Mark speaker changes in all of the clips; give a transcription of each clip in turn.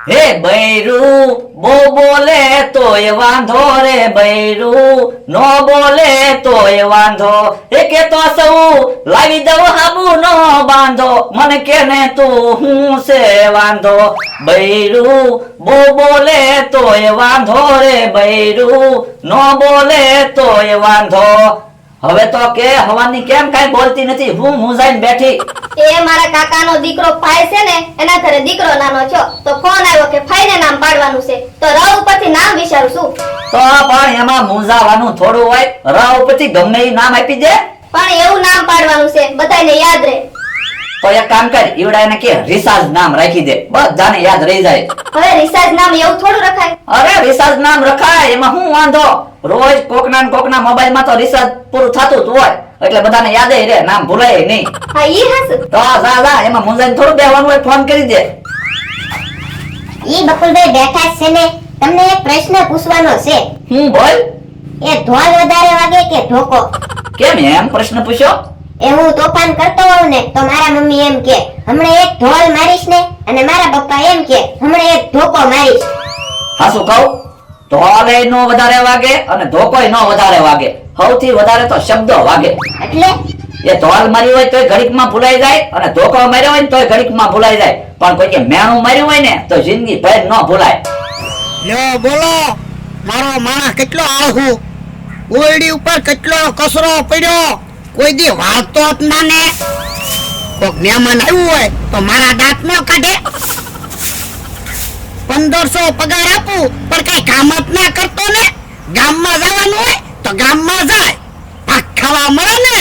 Speaker 1: હે બૈરું બો બોલે તોય વાંધો રે બૈરું નો બોલે તોય વાંધો એ કે તો સૌ લાવી દઉં હાબુ નો બાંધો મને કે ને તું હું છે વાંધો બૈરું બો બોલે તોય વાંધો રે બૈરું નો બોલે તોય વાંધો હવે તો કે હવાની કેમ કાઈ બોલતી નથી હું મૂંઝાઈને બેઠી
Speaker 2: એ મારા કાકાનો દીકરો ફાઈ છે ને એના ઘરે દીકરો નાનો છો તો ફોન આવ્યો કે ફાઈને નામ પાડવાનું છે તો ર ઉપરથી નામ વિચારું છું
Speaker 1: તો પણ એમાં મૂંઝાવાનું થોડું હોય ર ઉપરથી ગમે એ નામ આપી દે
Speaker 2: પણ એવું નામ પાડવાનું છે બધાને યાદ રહે
Speaker 1: તો એક કામ કર ઈવડાને કે રિસાજ નામ રાખી દે બધાને યાદ રહી જાય
Speaker 2: હવે રિસાર્જ નામ એવું થોડું રખાય
Speaker 1: અરે રિસાજ નામ રખાય એમાં હું વાંધો રોજ કોકના મોબાઈલ માં તો રિસાજ પૂરું થતું જ હોય એટલે બધાને યાદ રહે નામ ભૂલાય નહીં
Speaker 2: હા ઈ હસ
Speaker 1: તો જા એમાં મૂંઝાઈને થોડું બેહવાનું હોય ફોન કરી દે
Speaker 3: ઈ બકુલભાઈ બેઠા છે ને તમને એક પ્રશ્ન પૂછવાનો છે
Speaker 1: હું બોલ
Speaker 3: એ ઢોલ વધારે વાગે કે ઢોકો
Speaker 1: કેમ એમ પ્રશ્ન પૂછ્યો
Speaker 3: એ હું તોફાન કરતો હોઉં ને તો મારા મમ્મી એમ કે હમણે એક ઢોલ મારીશ ને અને મારા પપ્પા એમ કે હમણે એક ઢોકો મારીશ
Speaker 1: હાસુ કહું ઢોલ ય નો વધારે વાગે અને ધોકોય નો વધારે વાગે સૌથી વધારે તો શબ્દો વાગે
Speaker 3: એટલે
Speaker 1: એ ઢોલ મારી હોય તોય ઘડીકમાં ભૂલાઈ જાય અને ધોકો માર્યો હોય ને તોય ઘડીકમાં ભૂલાઈ જાય પણ કોઈ કે મેણું માર્યું હોય ને તો જિંદગી ભર ન ભૂલાય
Speaker 4: લ્યો બોલો મારો માણસ કેટલો આહુ ઓરડી ઉપર કેટલો કચરો પડ્યો કોઈ દી વાળતો જ ના ને કોક મહેમાન આવ્યું હોય તો મારા દાંત ન કાઢે 1500 પગાર આપું પણ કઈ કામ જ ના કરતો ને ગામમાં જવાનું હોય તો ગામમાં જાય ભાગ ખાવા મળે ને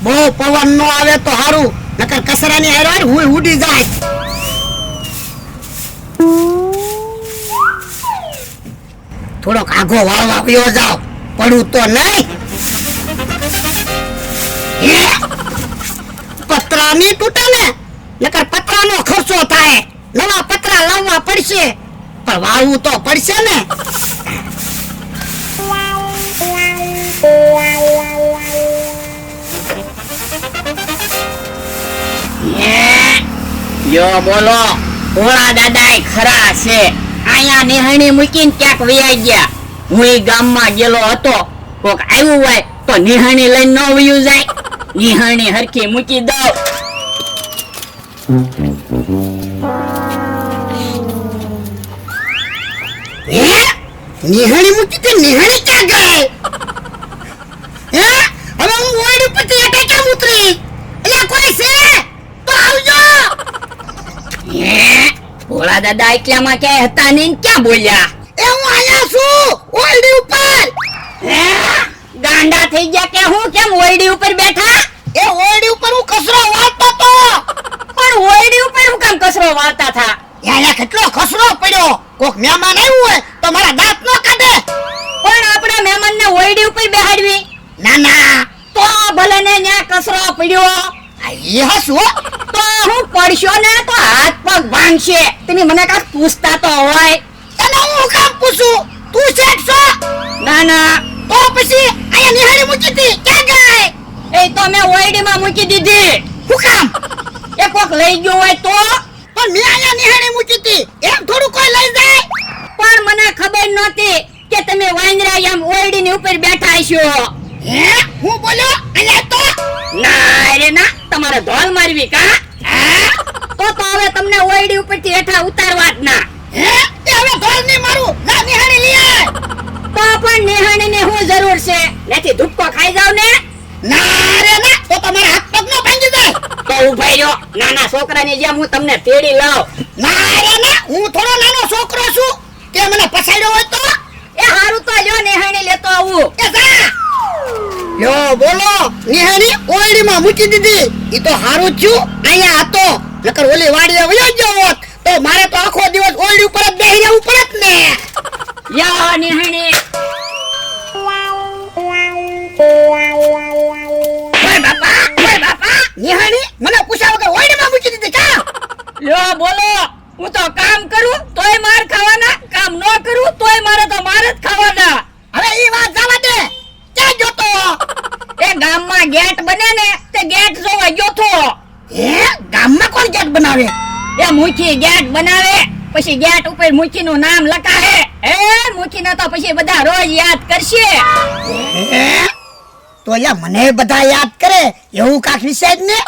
Speaker 4: બહુ પવન નો આવે તો સારું નકર કચરાની હારે હું ઉડી જાય થોડોક આઘો વાળવા વયો જાવ પડું તો નહીં પતરા ની તૂટે ને નકર પતરાનો ખર્ચો થાય નવા પતરા લાવવા પડશે પણ વાવવું તો પડશે ને
Speaker 5: યો બોલો ભોળા દાદા ખરા છે અહીંયા નિહાણી મૂકીને ક્યાંક વયા ગયા હું એ ગામમાં ગયેલો હતો કોક આવ્યું હોય તો નિહાણી લઈને ન વયું જાય નિહાણી હરખી મૂકી દઉં
Speaker 4: નિહાણી મૂકી તે નિહાણી ક્યાં ગઈ હે હવે હું ઓરડી પરથી એટે કેમ ઉતરી એટલે કોઈ છે તો આવજો
Speaker 5: ભોળા દાદા એકલામાં ક્યાંય હતા નહીં ને ક્યાં બોલ્યા
Speaker 4: એ હું આયા છું ઓરડી ઉપર
Speaker 5: ગાંડા થઈ ગયા કે હું કેમ ઓરડી ઉપર બેઠા
Speaker 4: એ ઓરડી ઉપર હું કચરો વાળતો તો
Speaker 5: પણ ઓરડી ઉપર હું કેમ કચરો વાળતા થા
Speaker 4: અહીંયા કેટલો કચરો પડ્યો કોક મહેમાન આવ્યું હોય તો મારા દાંત નો કાઢે
Speaker 5: પણ આપણા મહેમાનને ઓરડી ઉપર બેહાડવી
Speaker 4: ના ના
Speaker 5: તો ભલે ને ન્યા કચરો પડ્યો
Speaker 4: આ એ હસવો
Speaker 5: તો હું પડશો ને તો હાથ પગ ભાંગશે તમે મને કાંઈક પૂછતા તો હોય
Speaker 4: તને હું કામ પૂછું તું શેઠ છો
Speaker 5: ના ના
Speaker 4: તો પછી અહીંયા નિહાળી મૂકી હતી ક્યાં ગઈ
Speaker 5: એ તો મેં ઓરડીમાં મૂકી દીધી
Speaker 4: હું કામ
Speaker 5: એ કોક લઈ ગયો હોય તો
Speaker 4: પણ મેં અહીંયા નિહાળી મૂકી હતી એમ થોડું કોઈ લઈ જાય
Speaker 5: પણ મને ખબર નહોતી કે તમે વાંદરા એમ ઓરડીની ઉપર બેઠા છો
Speaker 4: હે હું બોલ્યો અહીંયા તો
Speaker 5: ના રે ના તમારે ધોલ મારવી કા તો હવે તમને ઓરડી ઉપરથી હેઠા ઉતારવા જ ના
Speaker 4: હે તે હવે ધોલ નહીં મારું જા નિહાળી લઈ આય
Speaker 5: તો પણ નિહાણીની શું જરૂર છે નથી ધુક્કો ખાઈ જાવ ને
Speaker 4: ના રે ના તો તમારા હાથ પગ નો ભાંગી જાય
Speaker 5: તો ઉભાઈ રહ્યો નાના છોકરાની જેમ હું તમને તેડી લાવ
Speaker 4: ના રે ના હું થોડો નાનો છોકરો છું કે મને પછાડ્યો હોય તો
Speaker 5: એ હારું તો લ્યો નિહાણી લેતો આવું
Speaker 4: એ જા યો બોલો નિહાળી ઓરડીમાં મૂકી દીધી ઈ તો હારું થયું અહીંયા હતો નકર ઓલી વાડીએ વયો ગયો હોત તો મારે તો આખો દિવસ ઓરડી ઉપર જ બેહી રહેવું પડત ને
Speaker 5: યા નિહાણી
Speaker 4: ઓય બાપા નિહાળી મને પૂછ્યા વગર ઓરડીમાં મૂકી દીધી કા
Speaker 5: લ્યો બોલો હું તો કામ કરું તોય માર ખાવાના કામ ન કરું તોય મારે તો માર જ ખાવાના
Speaker 4: હવે ઈ વાત જવા દે ક્યાં જોતો
Speaker 5: એ ગામમાં ગેટ બને ને તે ગેટ જોવા ગયો તો
Speaker 4: હે ગામમાં કોણ ગેટ બનાવે
Speaker 5: એ એ મુખી ગેટ બનાવે પછી ગેટ ઉપર મુખી નું નામ લખાવે એ મુખી ને તો પછી બધા રોજ યાદ કરશે
Speaker 4: તો યા મને બધા યાદ કરે એવું કાક વિશે જ ને.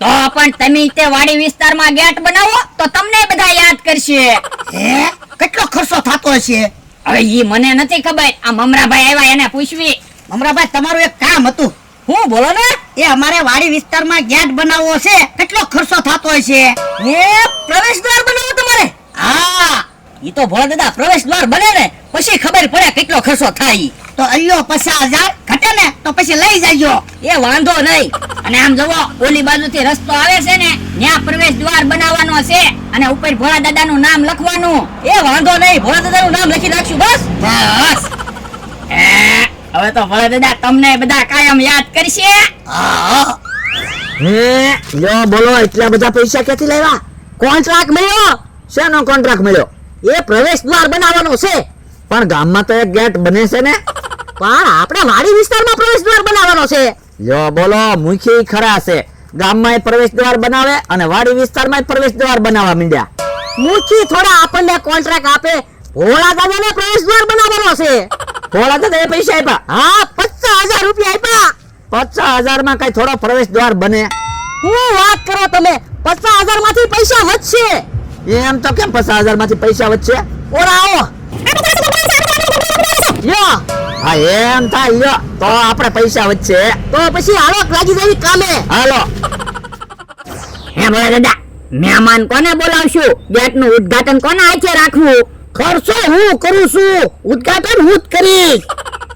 Speaker 5: તો પણ તમે તે વાડી વિસ્તારમાં ગેટ બનાવો તો તમને બધા યાદ કરશે
Speaker 4: હે કેટલો ખર્ચો થતો હશે?
Speaker 5: હવે ઈ મને નથી ખબર આ મમરાભાઈ આવ્યા એને પૂછવી
Speaker 4: મમરાભાઈ તમારું એક કામ હતું.
Speaker 5: હું બોલો ને
Speaker 4: એ અમારે વાડી વિસ્તારમાં ગેટ બનાવવો છે, કેટલો ખર્ચો થતો હશે?
Speaker 5: એ પ્રવેશ દ્વાર બનાવો તમારે
Speaker 4: હા
Speaker 5: ઈ તો ભોળા દાદા પ્રવેશ દ્વાર બને ને પછી ખબર પડે કેટલો ખર્ચો થાય
Speaker 4: તો અલ્યો 50,000 ઘટે ને તો પછી લઈ જાજો.
Speaker 5: એ વાંધો નહીં અને આમ જોવો ઓલી બાજુથી રસ્તો આવે છે ને ત્યાં પ્રવેશ દ્વાર બનાવવાનો છે અને ઉપર ભોળા દાદાનું નામ લખવાનું એ વાંધો નહીં ભોળા દાદાનું નામ લખી નાખશું બસ બસ હવે તો ભોળા દાદા તમને બધા કાયમ યાદ કરશે
Speaker 4: હા
Speaker 1: હે લ્યો બોલો એટલા બધા પૈસા ક્યાંથી લાવ્યા?
Speaker 5: કોન્ટ્રાક્ટ મળ્યો
Speaker 1: શેનો કોન્ટ્રાક્ટ મળ્યો?
Speaker 5: એ પ્રવેશ દ્વાર બનાવવાનો છે
Speaker 1: પણ ગામમાં તો એક ગેટ બને છે ને.
Speaker 5: પણ આપણે વાડી વિસ્તારમાં પ્રવેશ દ્વાર બનાવવાનો છે
Speaker 1: લ્યો બોલો મુખી ખરા છે, ગામમાં પ્રવેશ દ્વાર બનાવે અને વાડી વિસ્તારમાં પ્રવેશ દ્વાર બનાવવા માંડ્યા.
Speaker 5: મુખી થોડા આપણને કોન્ટ્રાક્ટ આપે ભોળા દાદાને પ્રવેશ દ્વાર બનાવવાનો છે
Speaker 1: ભોળા દાદા એ પૈસા આપ્યા?
Speaker 5: હા 50,000 રૂપિયા આપ્યા
Speaker 1: 50,000 માં કઈ થોડો પ્રવેશ દ્વાર બને?
Speaker 5: હું વાત કરો તમે 50,000 માંથી પૈસા વધશે
Speaker 1: એમ તો કેમ 50,000 માંથી પૈસા વધશે?
Speaker 5: ઓરા આવો લ્યો
Speaker 1: હા એમ થાય લ્યો તો આપણે પૈસા વધશે.
Speaker 5: તો પછી હાલો લાગી જવી કામે
Speaker 1: હાલો.
Speaker 5: હે ભોળા દાદા મહેમાન કોને બોલાવશું ગેટનું ઉદ્ઘાટન કોના હાથે રાખવું
Speaker 4: ખર્ચો હું કરું છું, ઉદ્ઘાટન હું જ કરીશ.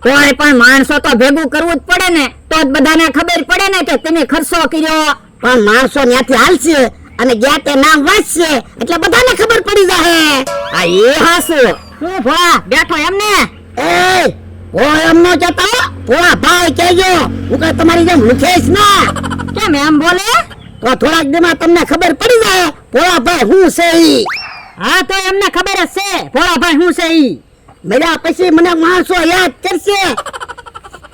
Speaker 5: કોઈ પણ માણસો તો ભેગું કરવું જ પડે ને તો જ બધાને ખબર પડે ને કે તમે ખર્ચો કર્યો
Speaker 4: પણ માણસો ત્યાંથી હાલશે અને ગેટે નામ વાંચશે એટલે બધાને ખબર પડી જાય.
Speaker 5: આ એ હાસુ હું ભોળા બેઠો એમને
Speaker 4: એ ઓ એમ નો કહેતા, ભોળા ભાઈ કહેજો, હું કઈ તમારી જેમ લુખેશ ના.
Speaker 5: કેમ એમ બોલે
Speaker 4: તો થોડાક દીમાં તમને ખબર પડી જાય ભોળા ભાઈ હું છે ઈ.
Speaker 5: હા તો એમને ખબર જ છે ભોળાભાઈ હું છે ઈ
Speaker 4: મળ્યા પછી મને માણસો યાદ કરશે.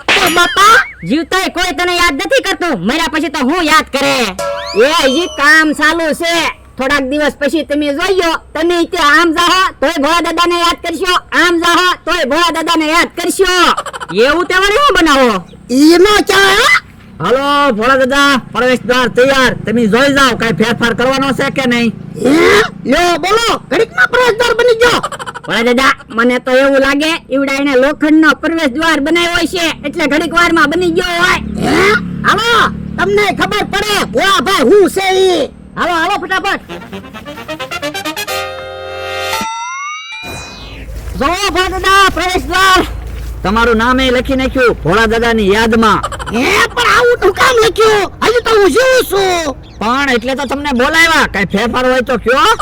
Speaker 5: તો બાપા જીવતાય કોઈ તને યાદ નથી કરતું મર્યા પછી તો હું યાદ કરે એ હજી કામ ચાલુ છે થોડાક દિવસ પછી તમે જોઈયો તમે ત્યાં આમ જાહો તોય ભોળા દાદાને યાદ કરશો આમ જાહો તોય ભોળા દાદાને યાદ કરશો એવું તેવાને હું બનાવો
Speaker 4: ઈ નો ચાલે.
Speaker 1: હાલો ભોળા દાદા પ્રવેશ દ્વાર તૈયાર, તમે જોઈ જાઓ કઈ ફેરફાર કરવાનો છે કે નહીં.
Speaker 4: હે લ્યો બોલો ઘડીકમાં પ્રવેશદ્વાર બની ગયો.
Speaker 5: ભોળા દાદા મને તો એવું લાગે ઈવડા એને લોખંડનો પ્રવેશ દ્વાર બનાવ્યો છે એટલે ઘડીક વારમાં બની ગયો હોય
Speaker 4: હે હાલો તમને ખબર પડે ભોળા ભાઈ હું છે ઈ.
Speaker 5: હાલો હાલો ફટાફટ જોવો ભોળા દાદા પ્રવેશ દ્વાર
Speaker 1: તમારું નામે લખી નાખ્યું ભોળા દાદાની યાદમાં.
Speaker 4: હે પણ આવું શું કામ લખ્યું? હજી તો હું જીવું છું.
Speaker 1: પણ એટલે તો તમને બોલાવ્યા, કઈ ફેરફાર હોય તો કયો.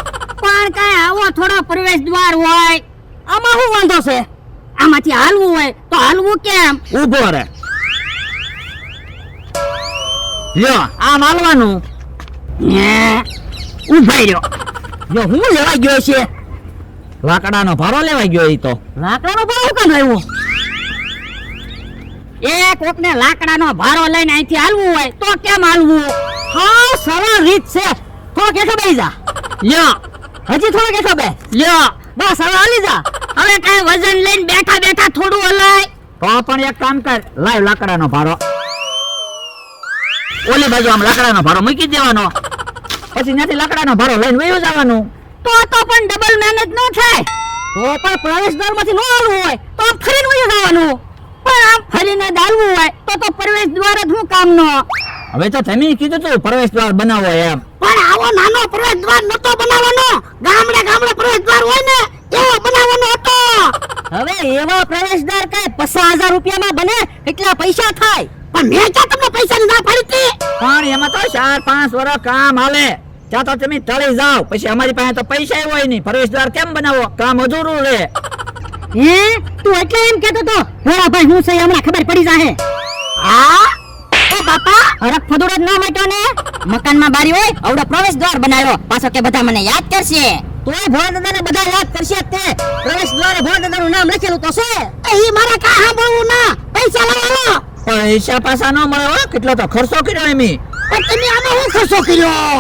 Speaker 5: પણ કઈ આવો થોડો પ્રવેશ દ્વાર હોય આમાં શું વાંધો છે આમાંથી હાલવું હોય તો હાલવું કેમ
Speaker 1: ઊભો રહે. લ્યો આમ હાલવાનું.
Speaker 5: ઉભાઈ રહ્યો જો હું લેવા ગયો છે
Speaker 1: લાકડાનો ભારો લેવાઈ ગયો ઈ તો.
Speaker 5: લાકડાનો ભારો કેમ આવ્યો એ કોકને લાકડાનો ભારો લઈને અહીંથી હાલવું હોય તો કેમ હાલવું હા સરળ રીત છે થોડો કેઠો બેસી જા લ્યો હજી થોડો કેઠો બે લ્યો બસ હવે હાલી જા હવે કઈ વજન લઈને બેઠા બેઠા થોડું હલાય
Speaker 1: તો પણ એક કામ કર, લાવ લાકડાનો ભારો ઓલી બાજુ આમ લાકડાનો ભારો મૂકી દેવાનો, પછી ત્યાંથી લાકડાનો ભારો લઈને વયું જવાનું.
Speaker 5: તો પણ ડબલ મહેનત ન થાય તો પણ પ્રવેશ દ્વારમાંથી ન હાલવું હોય તો આમ ફરીને વયું જવાનું પણ આમ ફરીને ડાલવું હોય તો પ્રવેશ દ્વાર જ હું કામનો
Speaker 1: હવે તો તમે કીધું તું પ્રવેશ દ્વાર બનાવો એમ.
Speaker 4: પણ આવો નાનો પ્રવેશદ્વાર નતો બનાવવાનો, ગામડે ગામડે પ્રવેશદ્વાર હોય ને એવો બનાવવાનો હતો.
Speaker 5: હવે એવા પ્રવેશ દ્વાર કઈ 50,000 રૂપિયામાં બને કેટલા પૈસા થાય
Speaker 4: પણ મેં ક્યાં તમને પૈસાની ના પાડી હતી?
Speaker 1: પણ એમાં તો 4-5 વર્ષ કામ હાલે, ત્યાં તો તમે તળી જાઓ, પછી અમારી પાસે તો પૈસા હોય નહીં, પ્રવેશ દ્વાર કેમ બનાવો, કામ અધૂરું રહે.
Speaker 5: હે તું એટલે એમ કહેતો તો ભોળા ભાઈ હું સહી હમણાં ખબર પડી જાહે
Speaker 4: હા એ બાપા
Speaker 5: હરખ ફદુડ જ ન મટ્યો ને મકાનમાં બારી હોય આવડો પ્રવેશ દ્વાર બનાવ્યો પાછો કે બધા મને યાદ કરશે તોય ભોળા દાદાને બધા યાદ કરશે તે પ્રવેશ દ્વારે ભોળા દાદાનું નામ લખેલું તો છે
Speaker 4: એ મારા કા સાંભળવું ના, પૈસા લાવો.
Speaker 1: પૈસા પાછા ન મળે હો, કેટલો તો ખર્ચો કર્યો એમી.
Speaker 4: પણ તમે આમાં શું ખર્ચો કર્યો?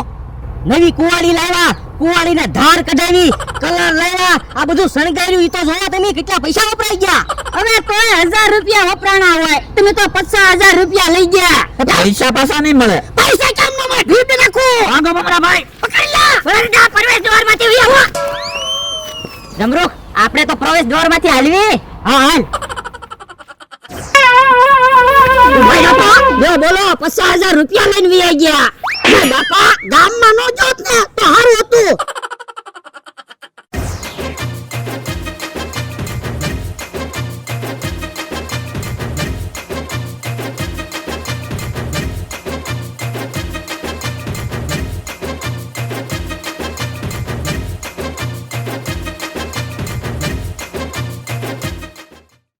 Speaker 5: નવી કુવાડી લાવ્યા
Speaker 6: કુવાડીને ધાર કઢાવી, કલર લાવ્યા, આ બધું શણગાર્યું, ઈ તો જોયા તમે કેટલા પૈસા વપરાઈ ગયા.
Speaker 5: હવે કોઈ 1000 રૂપિયા વપરાણા હોય, તમે તો 50,000 રૂપિયા લઈ ગયા.
Speaker 1: પૈસા પાછા નહીં મળે.
Speaker 6: પૈસા કેમ ન મળે? ભીડ નાખો.
Speaker 1: આગો બકરા ભાઈ.
Speaker 6: પકડી લા. વરડા પ્રવેશ દ્વારમાંથી વી આવો.
Speaker 5: જમરૂખ, આપણે તો પ્રવેશ દ્વારમાંથી હાલવી.
Speaker 6: હા હાલ.
Speaker 5: જો બોલો 50,000 રૂપિયા લઈને વી ગયા.
Speaker 6: બાપા ગામમાં નો જોત ને તો હારું હતું.